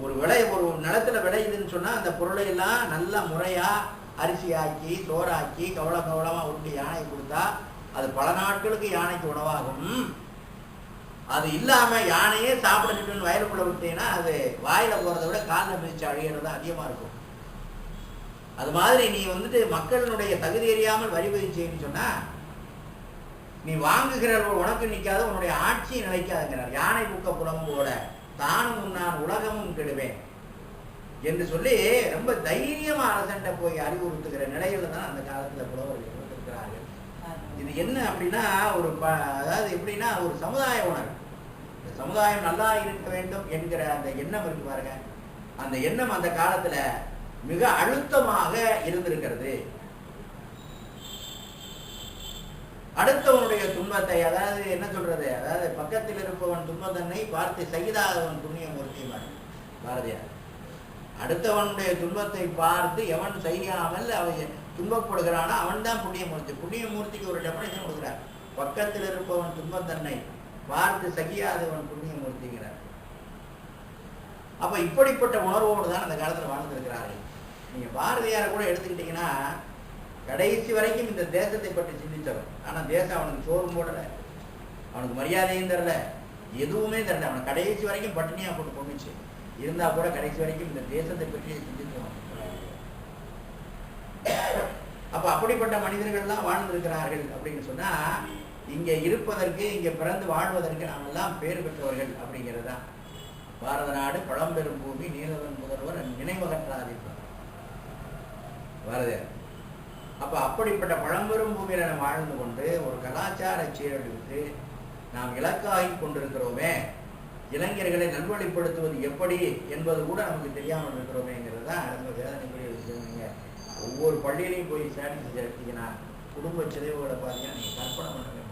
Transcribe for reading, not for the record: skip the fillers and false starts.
ஒரு நிலத்துல விளையுதுன்னு சொன்னா அந்த பொருளை எல்லாம் நல்லா முறையா அரிசி ஆக்கி சோறாக்கி கவலமா உருட்டி யானை கொடுத்தா அது பல நாட்களுக்கு யானைக்கு உணவாகும். அது இல்லாம யானையே சாப்பிடணும்னு வயலுக்குள்ள விட்டீங்கன்னா அது வாயில போறதை விட காலில் மிதிச்சு அழியறது அதிகமா இருக்கும். அது மாதிரி நீ வந்துட்டு மக்களினுடைய தகுதி அறியாமல் வரி வகிச்சேன்னு சொன்னா நீ வாங்குகிறவர்கள் உனக்கு நிற்காத, உன்னுடைய ஆட்சியை நிலைக்காதுங்கிறார். யானை புக்க புலம்போட தானும் நான் உலகமும் கெடுவேன் என்று சொல்லி ரொம்ப தைரியமா அரசன்ட்ட போய் அறிவுறுத்துகிற நிலையில தான் அந்த காலத்துல புலவர்கள் இருக்கிறார்கள். இது என்ன அப்படின்னா அதாவது எப்படின்னா ஒரு சமுதாய உணர்வு. இந்த சமுதாயம் நல்லா இருக்க வேண்டும் என்கிற அந்த எண்ணம் இருக்கு பாருங்க. அந்த எண்ணம் அந்த காலத்துல மிக அழுத்தமாக இருந்திருக்கிறது. அடுத்தவனுடைய துன்பத்தை, அதாவது என்ன சொல்றது, அதாவது பக்கத்தில் இருப்பவன் துன்பத்தன்னை பார்த்து செய்தாதவன் புண்ணியமூர்த்தி பாரதியார். அடுத்தவனுடைய துன்பத்தை பார்த்து எவன் செய்யாமல் அவன் துன்பப்படுகிறானோ அவன் தான் புண்ணியமூர்த்தி. புண்ணியமூர்த்திக்கு ஒரு டெபனேஷன் கொடுக்குறார். பக்கத்தில் இருப்பவன் துன்பத்தன்னை பார்த்து சகியாதவன் புண்ணியமூர்த்திங்கிறார். அப்ப இப்படிப்பட்ட உணர்வோடு தான் அந்த காலத்துல வாழ்ந்திருக்கிறார்கள். நீங்க பாரதியாரை கூட எடுத்துக்கிட்டீங்கன்னா கடைசி வரைக்கும் இந்த தேசத்தை பற்றி சிந்தித்தவன். ஆனா தேசம் அவனுக்கு சோறும் போடல, அவனுக்கு மரியாதையும் தரல, எதுவுமே தரல. அவனை கடைசி வரைக்கும் பட்டினியா போட்டு கொண்டுச்சு. இருந்தா கூட கடைசி வரைக்கும் இந்த தேசத்தை பற்றி சிந்தித்தவன். அப்ப அப்படிப்பட்ட மனிதர்கள்லாம் வாழ்ந்திருக்கிறார்கள் அப்படின்னு சொன்னா இங்க இருப்பதற்கு, இங்க பிறந்து வாழ்வதற்கு நாம் எல்லாம் பேர் பெற்றவர்கள் அப்படிங்கிறது. பாரத நாடு பழம்பெரும் பூமி, நீலவன் முதல்வர் நினைவகற்றாதிப்பார் பாரதியார். அப்ப அப்படிப்பட்ட பழம்பெரும் பூமியில நாம் வாழ்ந்து கொண்டு ஒரு கலாச்சார சீரழிவுக்கு நாம் இலக்காகி கொண்டிருக்கிறோமே, இளைஞர்களை நல்வழிப்படுத்துவது எப்படி என்பது கூட நமக்கு தெரியாமல் இருக்கிறோமேங்கிறது தான் ரொம்ப வேதனைக்குரிய விஷயம். நீங்க ஒவ்வொரு பள்ளியிலையும் போய் ஸ்டாட்டிஸ்டிக்ஸ் எடுத்தீங்கன்னா குடும்ப சிதைவுகளை பார்த்தீங்கன்னா நீங்க கற்பனை பண்ணுங்க.